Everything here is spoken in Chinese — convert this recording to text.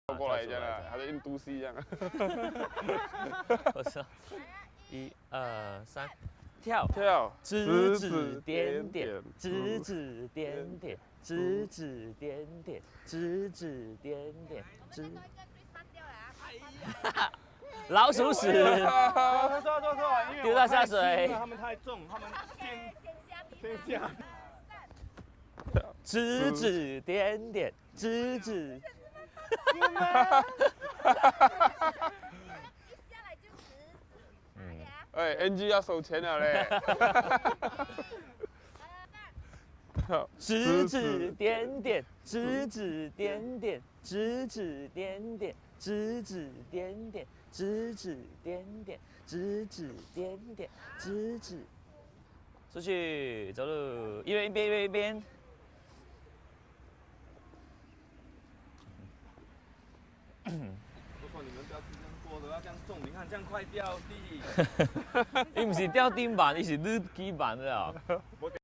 跳过来这样啊，还是印度戏一样。我操！1、2、3，跳！跳，指指点点，指指点点，指指点点，指指点点，指。老鼠屎，错，因为丢到下水。他们太重，他们先下。指指点点，指指。哎，NG 要收钱了嘞。指指点点，指指点点，指指点点，指指点点，指指点点，指指点点，指指。出去走路，一边一边一边一边。我说你们不要吃这样多的，要这样重，你看这样快掉地。伊不是吊顶板，伊是日基板了。